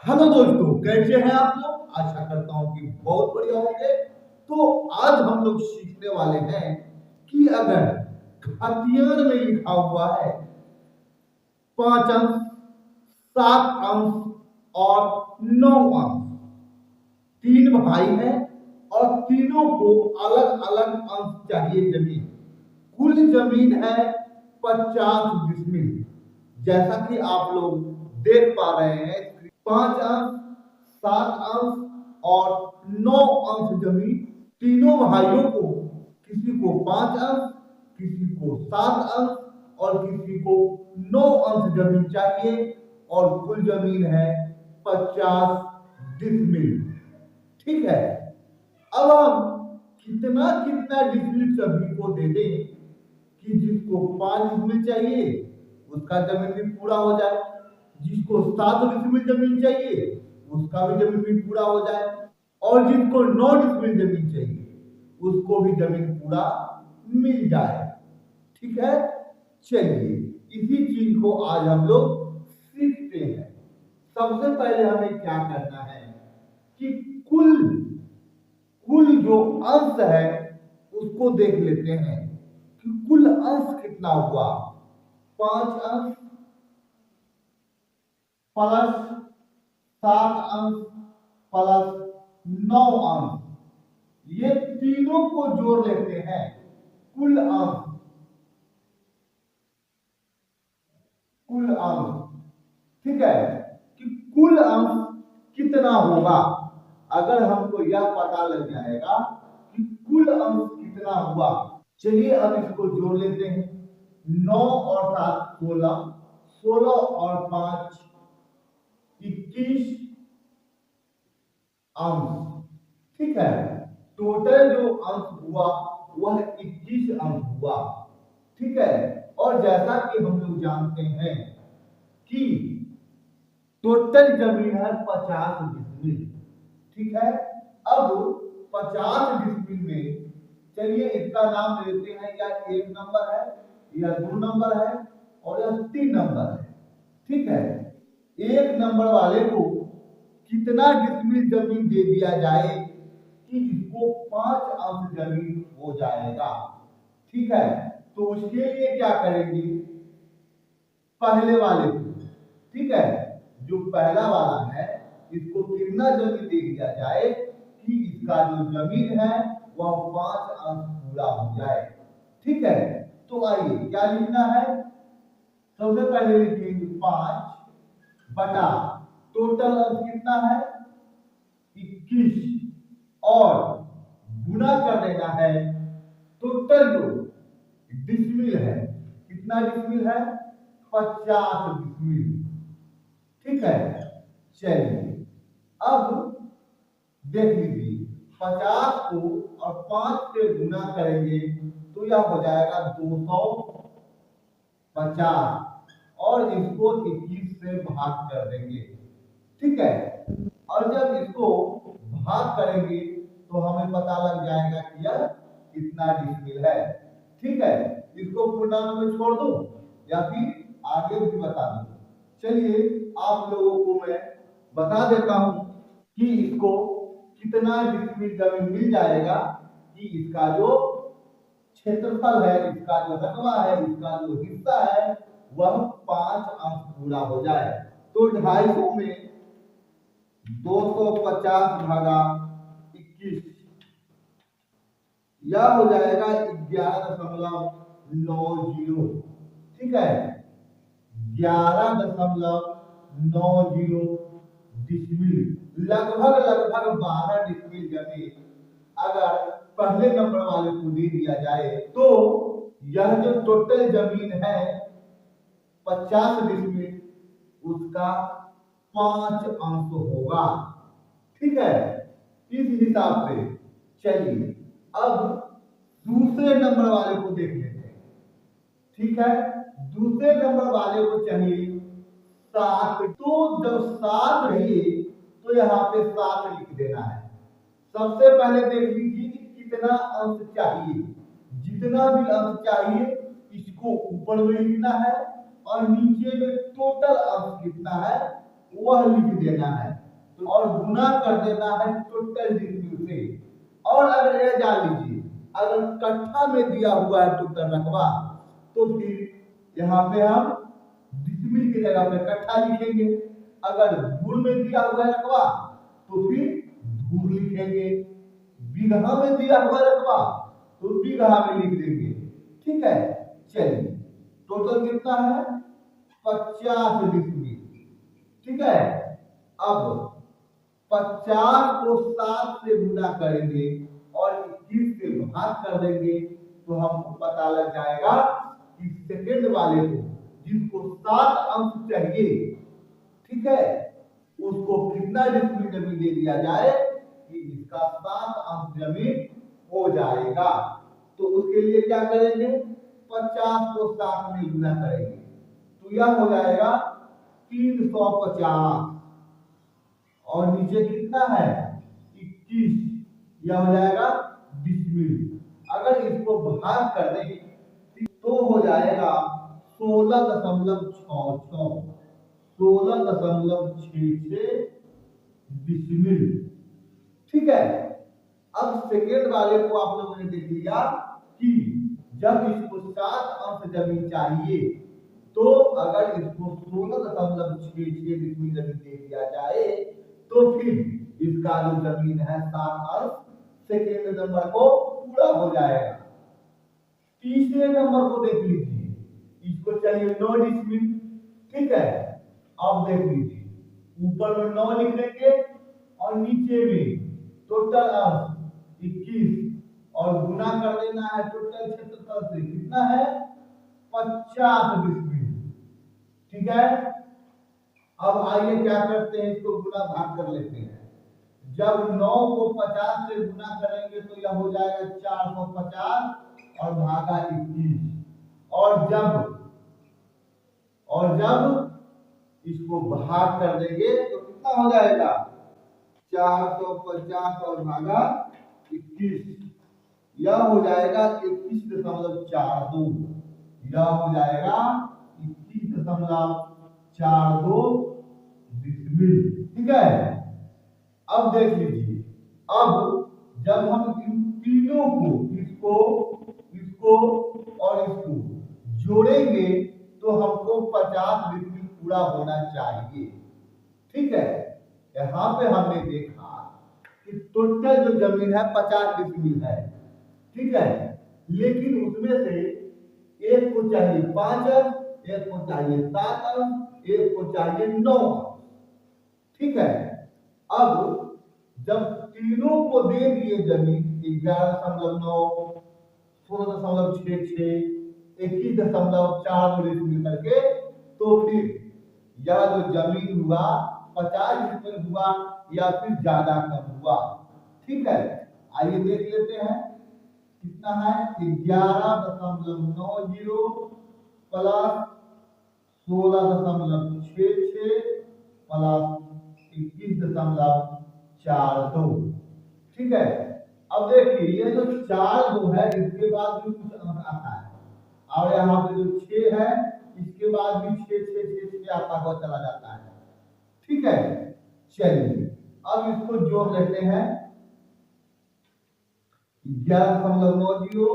Hello दोस्तों, कैसे हैं आप लोग। आशा करता हूं कि बहुत बढ़िया होंगे। तो आज हम लोग सीखने वाले हैं कि अगर खतियान में लिखा हुआ है 5 अंक, 7 अंक और 9 अंक, तीन भाई हैं और तीनों को अलग अलग अंक चाहिए जमीन। कुल जमीन है 50 डिसमिल। जैसा कि आप लोग देख पा रहे हैं, 5 अंक, 7 अंक और 9 अंक जमीन तीनों भाइयों को, किसी को 5 अंक, किसी को 7 अंक और किसी को 9 अंक जमीन चाहिए और कुल जमीन है 50 डिसमिल। ठीक है। अब हम कितना कितना डिसमिल सभी को दे दें कि जिसको 5 डिसमिल चाहिए उसका जमीन भी पूरा हो जाए, जिसको 7 डिसमिल जमीन चाहिए उसका भी जमीन भी पूरा हो जाए, और जिसको 9 डिसमिल जमीन चाहिए उसको भी जमीन पूरा मिल जाए। ठीक है। चलिए, इसी चीज को आज हम लोग सीखते हैं। सबसे पहले हमें क्या करना है कि कुल कुल जो अंश है उसको देख लेते हैं कि कुल अंश कितना हुआ। 5 अंश प्लस 7 अंश प्लस 9 अंश, ये तीनों को जोड़ लेते हैं। कुल अंश, कुल अंश। ठीक है, कि कुल अंश कितना होगा। अगर हमको यह पता लग जाएगा कि कुल अंश कितना हुआ, चलिए अब इसको जोड़ लेते हैं। 9 और 7 16, 16 और 5 21 अंश। ठीक है, टोटल जो अंश हुआ वह 21 अंश हुआ। ठीक है, और जैसा कि हम लोग जानते हैं कि टोटल जमीन है 50 डिसमिल। ठीक है, अब 50 डिसमिल में चलिए इसका नाम देते हैं, या 1 नंबर है, या 2 नंबर है, और या 3 नंबर है। ठीक है, 1 नंबर वाले को कितना डिसमिल जमीन दे दिया जाए कि इसको 5 अंश जमीन हो जाएगा। ठीक है, तो उसके लिए क्या करेंगे, पहले वाले को, ठीक है, जो पहला वाला है इसको कितना जमीन दे दिया जाए कि इसका जो जमीन है वह 5 अंश पूरा हो जाए। ठीक है, तो आइए क्या लिखना है। सबसे पहले लिखेंगे 5 बटा टोटल अंश कितना है 21, और गुना कर देना है टोटल जो डिसमिल है। कितना डिसमिल है 50 डिसमिल। ठीक है, चलिए अब देख लीजिए, 50 को और 5 से गुना करेंगे तो यह हो जाएगा 250, और इसको 21 से भाग कर देंगे। ठीक है, और जब इसको भाग करेंगे तो हमें पता लग जाएगा कि यह कितना डिसमिल है। ठीक है, इसको पूर्णांक में छोड़ दो या फिर आगे भी बता दो। चलिए आप लोगों को मैं बता देता हूं कि इसको कितना डिसमिल जमीन मिल जाएगा कि इसका जो क्षेत्रफल है, इसका जो रकबा है, इसका जो हिस्सा है वह 5 अंश पूरा हो जाए। तो 250 में 250 भागा 21, यह हो जाएगा 11.90। ठीक है, 11.90 डिसमिल, लगभग लगभग 12 डिसमिल जमीन अगर पहले नंबर वाले को दे दिया जाए तो यह जो टोटल जमीन है 50 डिसमिल, उसका 5 अंश होगा। ठीक है, इस हिसाब से चलिए अब दूसरे नंबर वाले को देख लेते हैं। ठीक है, दूसरे नंबर वाले को चाहिए 7। तो जब 7 रही तो यहाँ पे 7 लिख देना है। सबसे पहले देख लीजिए कि कितना अंश चाहिए। जितना भी अंश चाहिए इसको ऊपर में लिखना है, और नीचे में टोटल अंश कितना है वह लिख देना है और गुना कर देना है टोटल डिस्मिल से। और अगर यह जान लीजिए, अगर कट्ठा में दिया हुआ है टोटल रकबा, तो फिर यहाँ पे हम डिस्मिल की जगह पे कट्ठा लिखेंगे। अगर धूर में दिया हुआ है रकबा तो फिर धूर लिखेंगे। बीघा में दिया हुआ रकबा तो बीघा में लिख देंगे। ठीक है, चलिए टोटल कितना है 50 डिस्मिल। ठीक है, अब 50 को 7 से गुना करेंगे और 21 से भाग कर देंगे तो हमको पता लग जाएगा कि सेकंड वाले को, जिसको 7 अंक चाहिए, ठीक है, उसको कितना डिस्मिल जमीन दे दिया जाए कि इसका 7 अंक जमीन हो जाएगा। तो उसके लिए क्या करेंगे, 50 को 7 में गुना करेंगे तो यह हो जाएगा 350 और नीचे कितना है 21, यह हो जाएगा डिस्मिल। अगर इसको भाग कर दें तो हो जाएगा 16.66 16.66 डिस्मिल। ठीक है, अब सेकेंड वाले को आप लोगों ने देख लिया कि जब इसको 7 अंश जमीन चाहिए तो अगर इसको 16.66 डिस्मिल जमीन दे दिया जाए तो फिर इसका जो जमीन है 7 अंश सेकेंड नंबर को पूरा हो जाएगा। तीसरे नंबर को देख लीजिए, इसको चाहिए 9 डिस्मिल। ठीक है, अब देख लीजिए, ऊपर में 9 लिख देंगे और नीचे में टोटल अंश 21 और गुना कर देना है टोटल क्षेत्रफल से, कितना है 50 डिस्मिल। ठीक है, अब आइए क्या करते हैं, इसको गुना भाग कर लेते हैं। जब 9 को 50 से गुना करेंगे तो यह हो जाएगा 450 और भागा 21। और जब इसको भाग कर देंगे तो कितना हो जाएगा 450 और भागा 21, यह हो जाएगा 21.42, यह हो जाएगा 21.42 डिस्मिल। ठीक है, अब देख लीजिए, अब जब हम इन तीनों को, इसको और इसको जोड़ेंगे तो हमको 50 डिस्मिल पूरा होना चाहिए। ठीक है, यहाँ पे हमने देखा कि टोटल जो जमीन है 50 डिस्मिल है। ठीक है, लेकिन उसमें से एक को चाहिए 5 अंश, एक को चाहिए 7 अंश, एक को चाहिए 9 अंश। ठीक है, अब जब तीनों को दे दिए जमीन 11.9, 16.66, 21.4 डिस्मिल करके, तो फिर यह जो जमीन हुआ 50 डिस्मिल हुआ या फिर ज्यादा कम हुआ। ठीक है, आइए देख लेते हैं कितना है 11.90 प्लस 16.66 प्लस 21.42। ठीक है, अब देखिए ये जो 4 है इसके बाद भी कुछ अंक आता है और यहाँ पे जो 6 है इसके बाद भी 6 आता हुआ चला जाता है। ठीक है, चलिए अब इसको जोड़ लेते हैं 11.90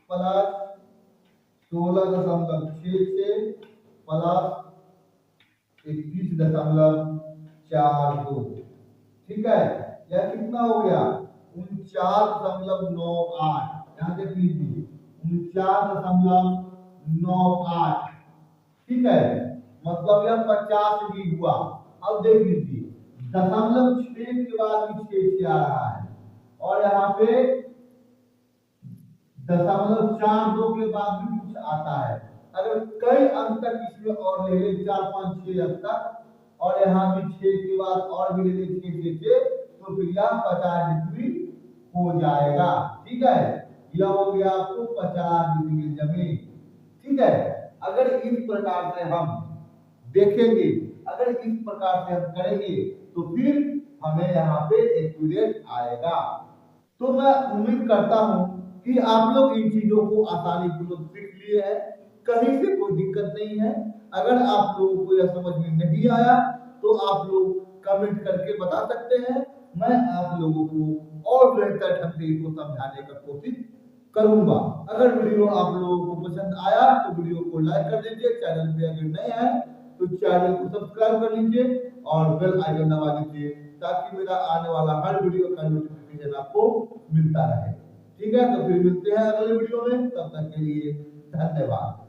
प्लस 16.66 प्लस 21.42। ठीक है, यह कितना हो गया 49.98। यहाँ देख लीजिए 49.98। ठीक है, मतलब यह 50 भी हुआ। अब देख लीजिए 0.6 के बाद भी 6 आ रहा है और यहाँ पे 0.42 के बाद भी कुछ आता है। अगर कई अंक तक इसमें और ले ले 4, 5, 6 अंक तक और यहाँ भी 6 के बाद और भी ले ले 6 तो फिर यह 50 डिस्मिल हो जाएगा। ठीक है, यह हो गया आपको 50 डिस्मिल जमीन। ठीक है, अगर इस प्रकार से हम देखेंगे, अगर इस प्रकार से हम करेंगे तो फिर हमें यहाँ पे एक्यूरेट आएगा। तो मैं उम्मीद करता हूँ कि आप लोग इन चीजों को आसानी पूर्वक सीख लिए हैं, कहीं से कोई दिक्कत नहीं है। अगर आप लोगों को यह समझ में नहीं आया तो आप लोग कमेंट करके बता सकते हैं, मैं आप लोगों को और बेहतर ढंग से इसको समझाने का कोशिश करूंगा। अगर वीडियो आप लोगों को पसंद आया तो वीडियो को लाइक कर दीजिए, चैनल पे अगर नए हैं तो चैनल को सब्सक्राइब कर लीजिए और बेल आइकन दबा लीजिए ताकि मेरा आने वाला हर वीडियो का नोटिफिकेशन आपको मिलता रहे। ठीक है, तो फिर मिलते हैं अगले वीडियो में, तब तक के लिए धन्यवाद।